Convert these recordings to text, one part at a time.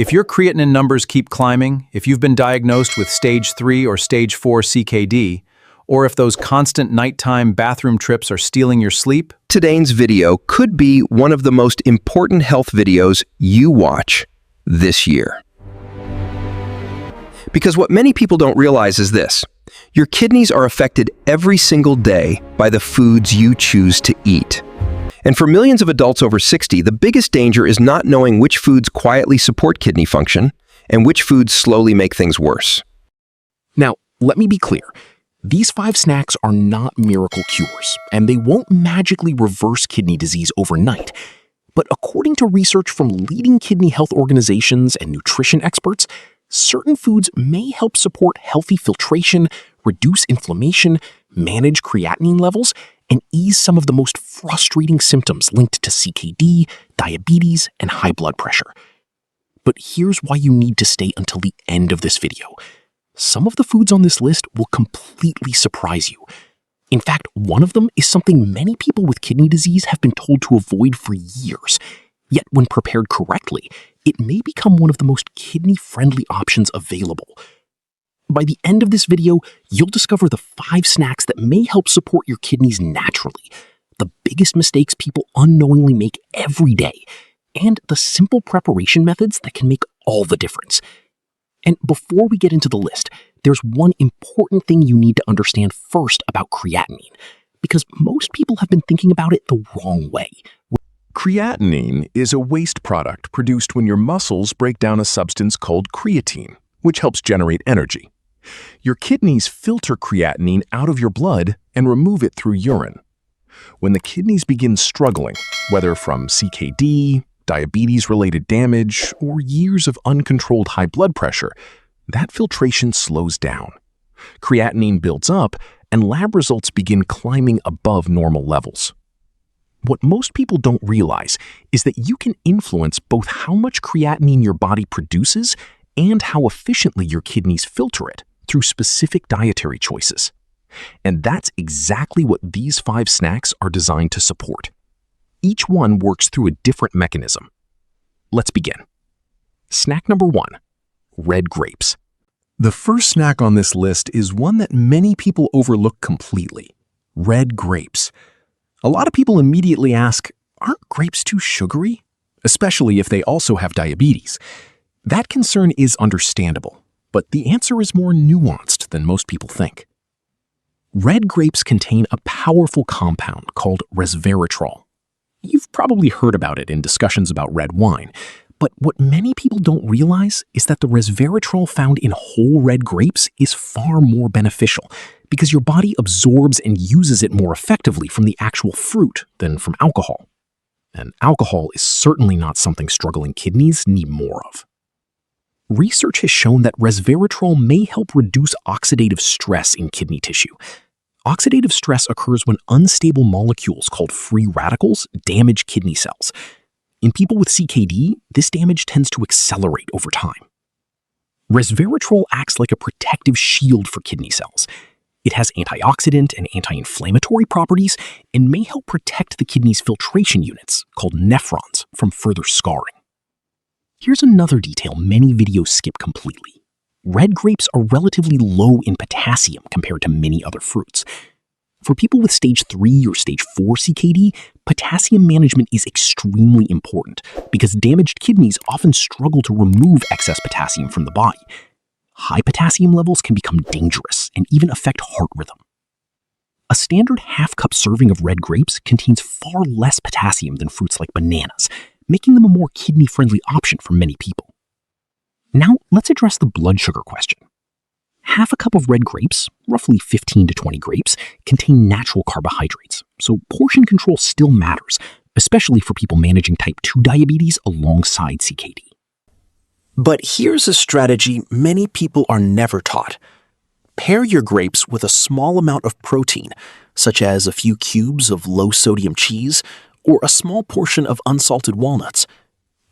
If your creatinine numbers keep climbing, if you've been diagnosed with stage 3 or stage 4 CKD, or if those constant nighttime bathroom trips are stealing your sleep, today's video could be one of the most important health videos you watch this year. Because what many people don't realize is this: your kidneys are affected every single day by the foods you choose to eat. And for millions of adults over 60, the biggest danger is not knowing which foods quietly support kidney function and which foods slowly make things worse. Now, let me be clear. These 5 snacks are not miracle cures, and they won't magically reverse kidney disease overnight. But according to research from leading kidney health organizations and nutrition experts, certain foods may help support healthy filtration, reduce inflammation, manage creatinine levels, and ease some of the most frustrating symptoms linked to CKD, diabetes, and high blood pressure. But here's why you need to stay until the end of this video. Some of the foods on this list will completely surprise you. In fact, one of them is something many people with kidney disease have been told to avoid for years. Yet when prepared correctly, it may become one of the most kidney-friendly options available. By the end of this video, you'll discover the 5 snacks that may help support your kidneys naturally, the biggest mistakes people unknowingly make every day, and the simple preparation methods that can make all the difference. And before we get into the list, there's one important thing you need to understand first about creatinine, because most people have been thinking about it the wrong way. Creatinine is a waste product produced when your muscles break down a substance called creatine, which helps generate energy. Your kidneys filter creatinine out of your blood and remove it through urine. When the kidneys begin struggling, whether from CKD, diabetes-related damage, or years of uncontrolled high blood pressure, that filtration slows down. Creatinine builds up, and lab results begin climbing above normal levels. What most people don't realize is that you can influence both how much creatinine your body produces and how efficiently your kidneys filter it through specific dietary choices. And that's exactly what these 5 snacks are designed to support. Each one works through a different mechanism. Let's begin. Snack number 1, red grapes. The first snack on this list is one that many people overlook completely: red grapes. A lot of people immediately ask, aren't grapes too sugary? Especially if they also have diabetes. That concern is understandable, but the answer is more nuanced than most people think. Red grapes contain a powerful compound called resveratrol. You've probably heard about it in discussions about red wine, but what many people don't realize is that the resveratrol found in whole red grapes is far more beneficial because your body absorbs and uses it more effectively from the actual fruit than from alcohol. And alcohol is certainly not something struggling kidneys need more of. Research has shown that resveratrol may help reduce oxidative stress in kidney tissue. Oxidative stress occurs when unstable molecules called free radicals damage kidney cells. In people with CKD, this damage tends to accelerate over time. Resveratrol acts like a protective shield for kidney cells. It has antioxidant and anti-inflammatory properties and may help protect the kidney's filtration units, called nephrons, from further scarring. Here's another detail many videos skip completely. Red grapes are relatively low in potassium compared to many other fruits. For people with stage 3 or stage 4 CKD, potassium management is extremely important because damaged kidneys often struggle to remove excess potassium from the body. High potassium levels can become dangerous and even affect heart rhythm. A standard half-cup serving of red grapes contains far less potassium than fruits like bananas, making them a more kidney-friendly option for many people. Now, let's address the blood sugar question. Half a cup of red grapes, roughly 15 to 20 grapes, contain natural carbohydrates, so portion control still matters, especially for people managing type 2 diabetes alongside CKD. But here's a strategy many people are never taught. Pair your grapes with a small amount of protein, such as a few cubes of low-sodium cheese or a small portion of unsalted walnuts.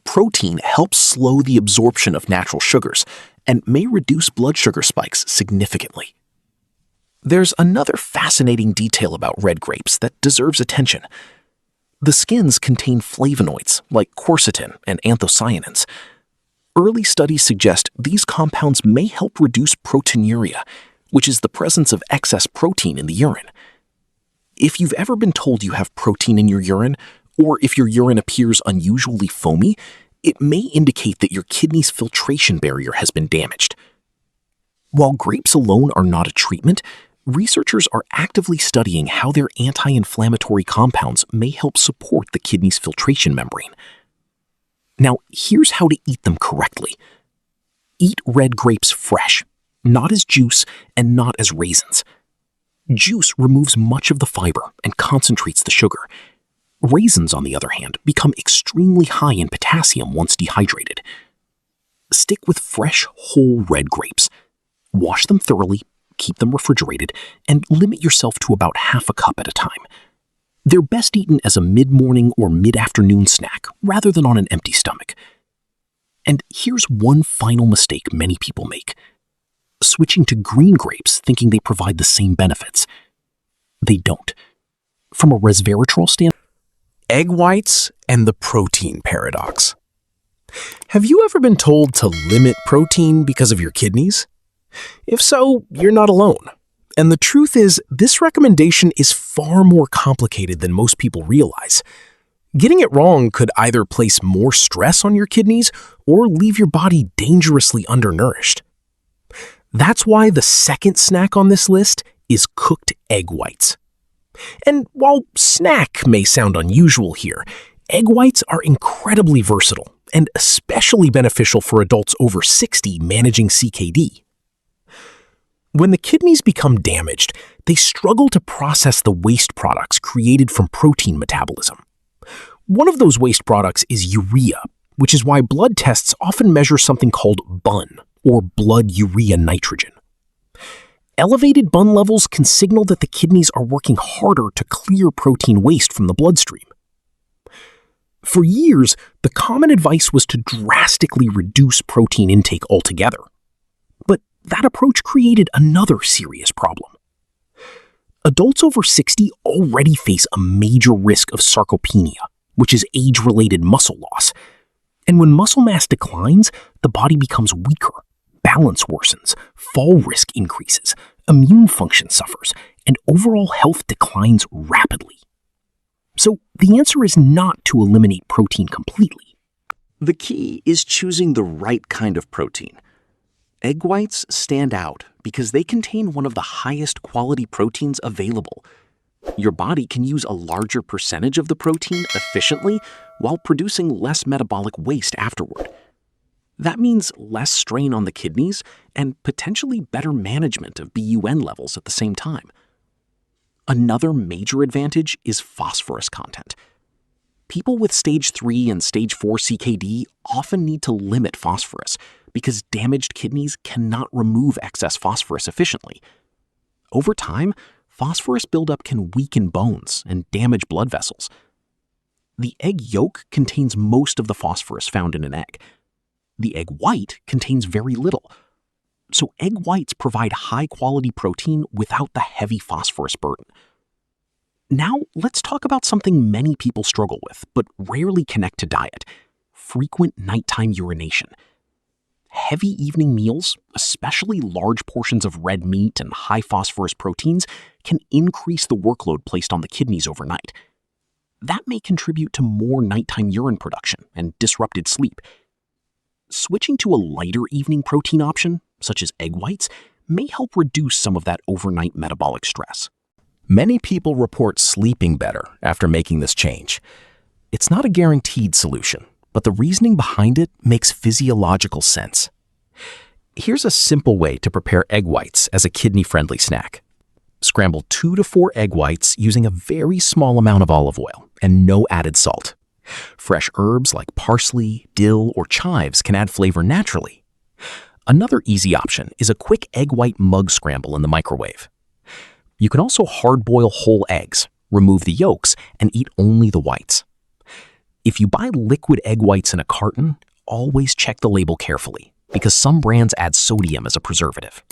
Protein helps slow the absorption of natural sugars and may reduce blood sugar spikes significantly. There's another fascinating detail about red grapes that deserves attention. The skins contain flavonoids like quercetin and anthocyanins. Early studies suggest these compounds may help reduce proteinuria, which is the presence of excess protein in the urine. If you've ever been told you have protein in your urine, or if your urine appears unusually foamy, it may indicate that your kidney's filtration barrier has been damaged. While grapes alone are not a treatment, researchers are actively studying how their anti-inflammatory compounds may help support the kidney's filtration membrane. Now, here's how to eat them correctly. Eat red grapes fresh, not as juice and not as raisins. Juice removes much of the fiber and concentrates the sugar. Raisins, on the other hand, become extremely high in potassium once dehydrated. Stick with fresh, whole red grapes. Wash them thoroughly, keep them refrigerated, and limit yourself to about half a cup at a time. They're best eaten as a mid-morning or mid-afternoon snack, rather than on an empty stomach. And here's one final mistake many people make: switching to green grapes thinking they provide the same benefits. They don't. From a resveratrol standpoint, Egg whites and the protein paradox. Have you ever been told to limit protein because of your kidneys? If so, you're not alone. And the truth is, this recommendation is far more complicated than most people realize. Getting it wrong could either place more stress on your kidneys or leave your body dangerously undernourished. That's why the second snack on this list is cooked egg whites. And while snack may sound unusual here, egg whites are incredibly versatile and especially beneficial for adults over 60 managing CKD. When the kidneys become damaged, they struggle to process the waste products created from protein metabolism. One of those waste products is urea, which is why blood tests often measure something called BUN, or blood urea nitrogen. Elevated BUN levels can signal that the kidneys are working harder to clear protein waste from the bloodstream. For years, the common advice was to drastically reduce protein intake altogether. But that approach created another serious problem. Adults over 60 already face a major risk of sarcopenia, which is age-related muscle loss. And when muscle mass declines, the body becomes weaker. Balance worsens, fall risk increases, immune function suffers, and overall health declines rapidly. So the answer is not to eliminate protein completely. The key is choosing the right kind of protein. Egg whites stand out because they contain one of the highest quality proteins available. Your body can use a larger percentage of the protein efficiently while producing less metabolic waste afterward. That means less strain on the kidneys and potentially better management of BUN levels at the same time. Another major advantage is phosphorus content. People with stage 3 and stage 4 CKD often need to limit phosphorus because damaged kidneys cannot remove excess phosphorus efficiently. Over time, phosphorus buildup can weaken bones and damage blood vessels. The egg yolk contains most of the phosphorus found in an egg. The egg white contains very little. So egg whites provide high-quality protein without the heavy phosphorus burden. Now, let's talk about something many people struggle with, but rarely connect to diet: frequent nighttime urination. Heavy evening meals, especially large portions of red meat and high-phosphorus proteins, can increase the workload placed on the kidneys overnight. That may contribute to more nighttime urine production and disrupted sleep. Switching to a lighter evening protein option, such as egg whites, may help reduce some of that overnight metabolic stress. Many people report sleeping better after making this change. It's not a guaranteed solution, but the reasoning behind it makes physiological sense. Here's a simple way to prepare egg whites as a kidney-friendly snack. Scramble 2 to 4 egg whites using a very small amount of olive oil and no added salt. Fresh herbs like parsley, dill, or chives can add flavor naturally. Another easy option is a quick egg white mug scramble in the microwave. You can also hard-boil whole eggs, remove the yolks, and eat only the whites. If you buy liquid egg whites in a carton, always check the label carefully, because some brands add sodium as a preservative.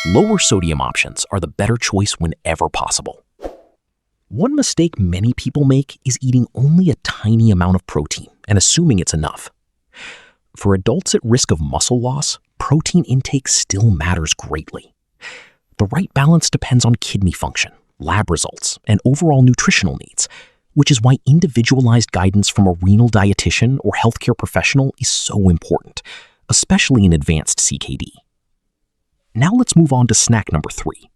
Lower sodium options are the better choice whenever possible. One mistake many people make is eating only a tiny amount of protein and assuming it's enough. For adults at risk of muscle loss, protein intake still matters greatly. The right balance depends on kidney function, lab results, and overall nutritional needs, which is why individualized guidance from a renal dietitian or healthcare professional is so important, especially in advanced CKD. Now let's move on to snack number 3.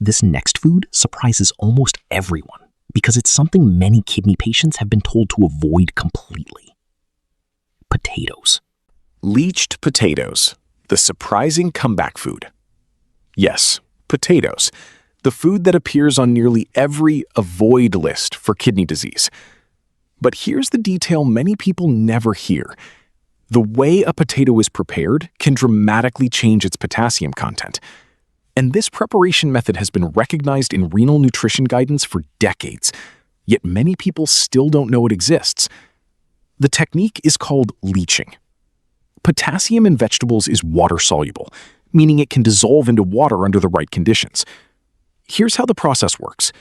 This next food surprises almost everyone because it's something many kidney patients have been told to avoid completely. Potatoes. Leached potatoes, the surprising comeback food. Yes, potatoes, the food that appears on nearly every avoid list for kidney disease. But here's the detail many people never hear. The way a potato is prepared can dramatically change its potassium content. And this preparation method has been recognized in renal nutrition guidance for decades, yet many people still don't know it exists. The technique is called leaching. Potassium in vegetables is water-soluble, meaning it can dissolve into water under the right conditions. Here's how the process works.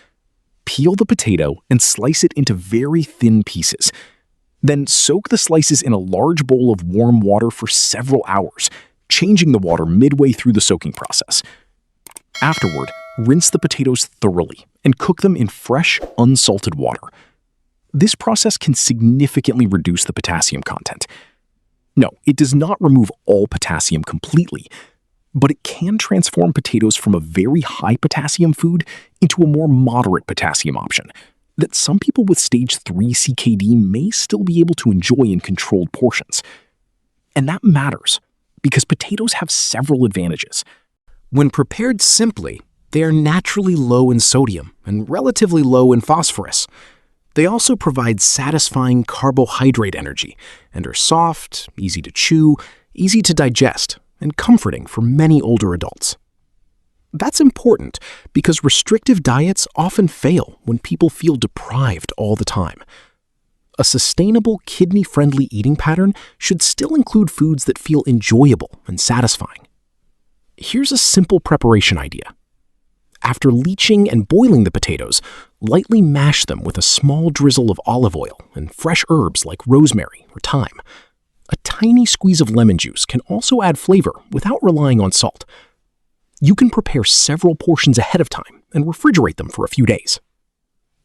Peel the potato and slice it into very thin pieces. Then soak the slices in a large bowl of warm water for several hours, changing the water midway through the soaking process. Afterward, rinse the potatoes thoroughly and cook them in fresh, unsalted water. This process can significantly reduce the potassium content. No, it does not remove all potassium completely, but it can transform potatoes from a very high potassium food into a more moderate potassium option that some people with stage 3 CKD may still be able to enjoy in controlled portions. And that matters because potatoes have several advantages. When prepared simply, they are naturally low in sodium and relatively low in phosphorus. They also provide satisfying carbohydrate energy and are soft, easy to chew, easy to digest, and comforting for many older adults. That's important because restrictive diets often fail when people feel deprived all the time. A sustainable, kidney-friendly eating pattern should still include foods that feel enjoyable and satisfying. Here's a simple preparation idea. After leaching and boiling the potatoes, lightly mash them with a small drizzle of olive oil and fresh herbs like rosemary or thyme. A tiny squeeze of lemon juice can also add flavor without relying on salt. You can prepare several portions ahead of time and refrigerate them for a few days.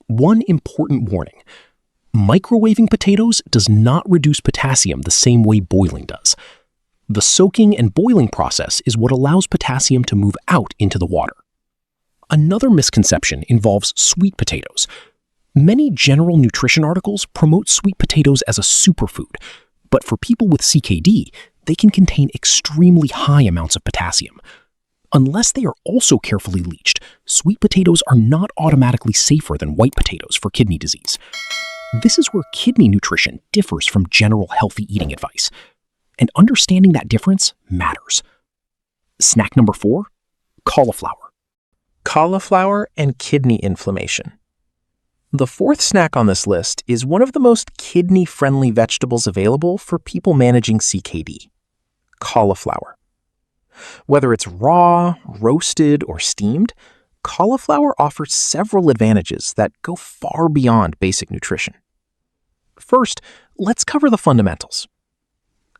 One important warning: microwaving potatoes does not reduce potassium the same way boiling does. The soaking and boiling process is what allows potassium to move out into the water. Another misconception involves sweet potatoes. Many general nutrition articles promote sweet potatoes as a superfood, but for people with CKD, they can contain extremely high amounts of potassium. Unless they are also carefully leached, sweet potatoes are not automatically safer than white potatoes for kidney disease. This is where kidney nutrition differs from general healthy eating advice, and understanding that difference matters. Snack number 4, cauliflower. Cauliflower and kidney inflammation. The 4th snack on this list is one of the most kidney-friendly vegetables available for people managing CKD: cauliflower. Whether it's raw, roasted, or steamed, cauliflower offers several advantages that go far beyond basic nutrition. First, let's cover the fundamentals.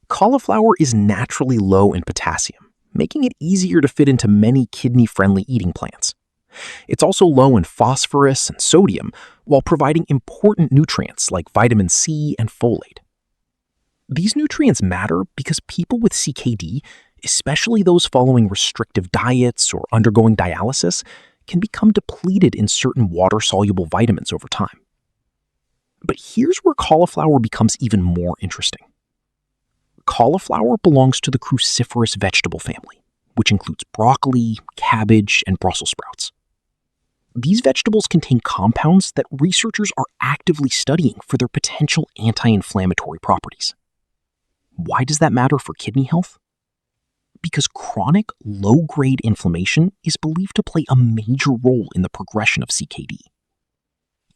Cauliflower is naturally low in potassium, making it easier to fit into many kidney-friendly eating plans. It's also low in phosphorus and sodium, while providing important nutrients like vitamin C and folate. These nutrients matter because people with CKD, especially those following restrictive diets or undergoing dialysis, can become depleted in certain water-soluble vitamins over time. But here's where cauliflower becomes even more interesting. Cauliflower belongs to the cruciferous vegetable family, which includes broccoli, cabbage, and Brussels sprouts. These vegetables contain compounds that researchers are actively studying for their potential anti-inflammatory properties. Why does that matter for kidney health? Because chronic, low-grade inflammation is believed to play a major role in the progression of CKD.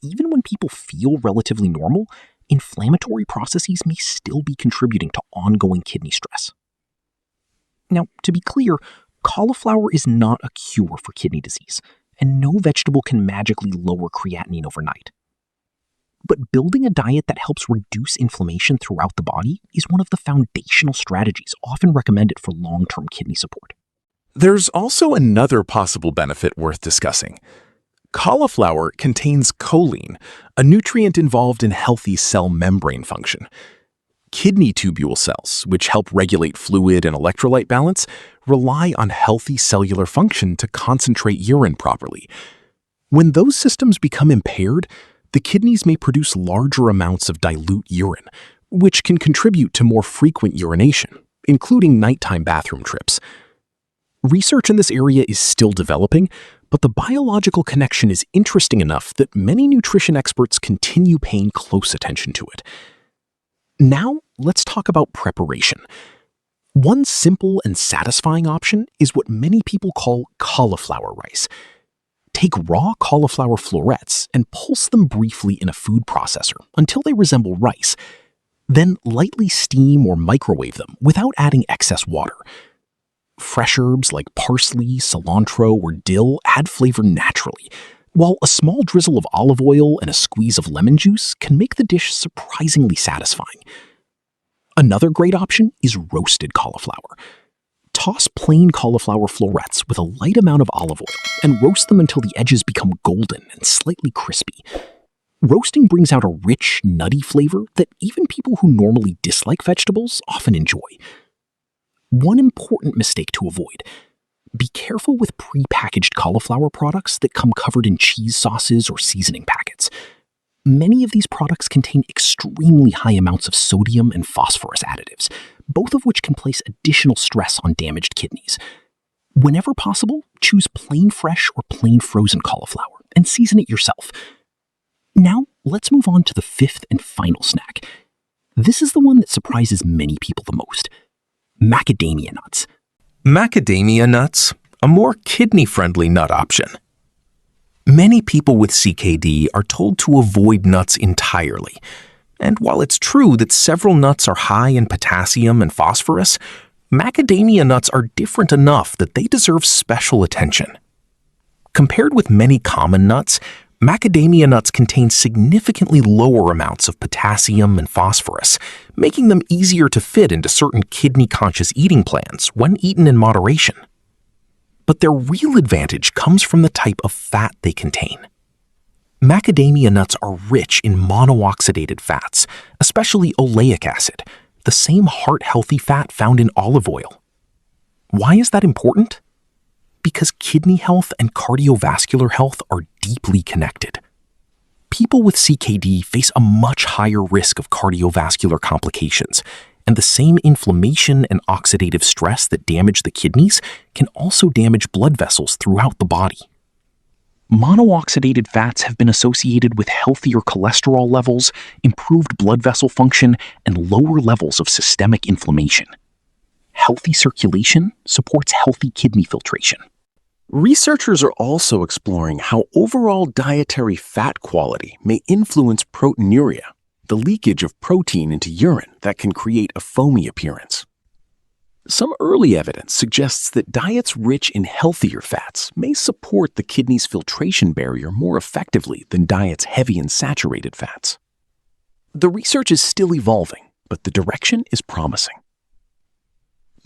Even when people feel relatively normal, inflammatory processes may still be contributing to ongoing kidney stress. Now, to be clear, cauliflower is not a cure for kidney disease, and no vegetable can magically lower creatinine overnight. But building a diet that helps reduce inflammation throughout the body is one of the foundational strategies often recommended for long-term kidney support. There's also another possible benefit worth discussing. Cauliflower contains choline, a nutrient involved in healthy cell membrane function. Kidney tubule cells, which help regulate fluid and electrolyte balance, rely on healthy cellular function to concentrate urine properly. When those systems become impaired, the kidneys may produce larger amounts of dilute urine, which can contribute to more frequent urination, including nighttime bathroom trips. Research in this area is still developing, but the biological connection is interesting enough that many nutrition experts continue paying close attention to it. Now, let's talk about preparation. One simple and satisfying option is what many people call cauliflower rice. Take raw cauliflower florets and pulse them briefly in a food processor until they resemble rice. Then lightly steam or microwave them without adding excess water. Fresh herbs like parsley, cilantro, or dill add flavor naturally, while a small drizzle of olive oil and a squeeze of lemon juice can make the dish surprisingly satisfying. Another great option is roasted cauliflower. Toss plain cauliflower florets with a light amount of olive oil and roast them until the edges become golden and slightly crispy. Roasting brings out a rich, nutty flavor that even people who normally dislike vegetables often enjoy. One important mistake to avoid: be careful with pre-packaged cauliflower products that come covered in cheese sauces or seasoning packets. Many of these products contain extremely high amounts of sodium and phosphorus additives, both of which can place additional stress on damaged kidneys. Whenever possible, choose plain fresh or plain frozen cauliflower and season it yourself. Now, let's move on to the fifth and final snack. This is the one that surprises many people the most: macadamia nuts. Macadamia nuts, a more kidney-friendly nut option. Many people with CKD are told to avoid nuts entirely. And while it's true that several nuts are high in potassium and phosphorus, macadamia nuts are different enough that they deserve special attention. Compared with many common nuts, macadamia nuts contain significantly lower amounts of potassium and phosphorus, making them easier to fit into certain kidney-conscious eating plans when eaten in moderation. But their real advantage comes from the type of fat they contain. Macadamia nuts are rich in monooxidated fats, especially oleic acid, the same heart-healthy fat found in olive oil. Why is that important? Because kidney health and cardiovascular health are deeply connected. People with CKD face a much higher risk of cardiovascular complications, and the same inflammation and oxidative stress that damage the kidneys can also damage blood vessels throughout the body. Monooxidated fats have been associated with healthier cholesterol levels, improved blood vessel function, and lower levels of systemic inflammation. Healthy circulation supports healthy kidney filtration. Researchers are also exploring how overall dietary fat quality may influence proteinuria, the leakage of protein into urine that can create a foamy appearance. Some early evidence suggests that diets rich in healthier fats may support the kidney's filtration barrier more effectively than diets heavy in saturated fats. The research is still evolving, but the direction is promising.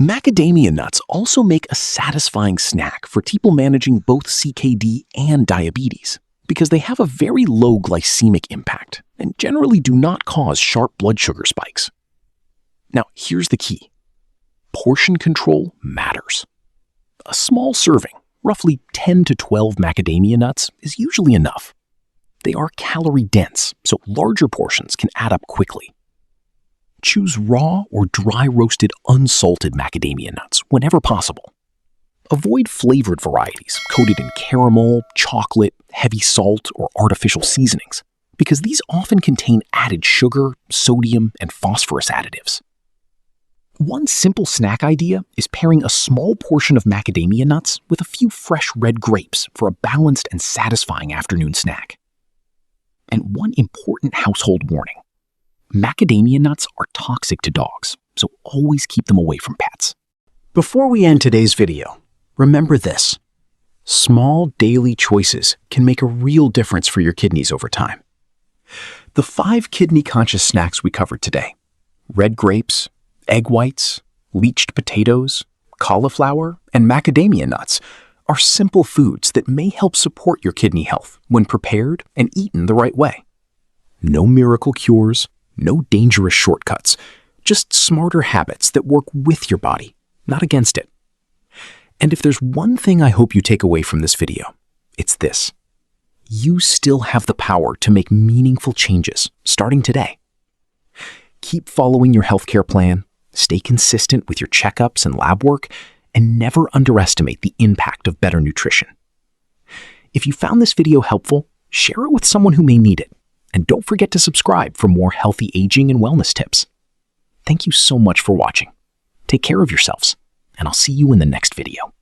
Macadamia nuts also make a satisfying snack for people managing both CKD and diabetes because they have a very low glycemic impact and generally do not cause sharp blood sugar spikes. Now, here's the key. Portion control matters. A small serving, roughly 10 to 12 macadamia nuts, is usually enough. They are calorie-dense, so larger portions can add up quickly. Choose raw or dry roasted unsalted macadamia nuts whenever possible. Avoid flavored varieties coated in caramel, chocolate, heavy salt, or artificial seasonings, because these often contain added sugar, sodium, and phosphorus additives. One simple snack idea is pairing a small portion of macadamia nuts with a few fresh red grapes for a balanced and satisfying afternoon snack. And one important household warning. Macadamia nuts are toxic to dogs, so always keep them away from pets. Before we end today's video, remember this. Small daily choices can make a real difference for your kidneys over time. The 5 kidney-conscious snacks we covered today: red grapes, egg whites, leached potatoes, cauliflower, and macadamia nuts are simple foods that may help support your kidney health when prepared and eaten the right way. No miracle cures, no dangerous shortcuts, just smarter habits that work with your body, not against it. And if there's one thing I hope you take away from this video, it's this: you still have the power to make meaningful changes starting today. Keep following your healthcare plan, stay consistent with your checkups and lab work, and never underestimate the impact of better nutrition. If you found this video helpful, share it with someone who may need it, and don't forget to subscribe for more healthy aging and wellness tips. Thank you so much for watching. Take care of yourselves, and I'll see you in the next video.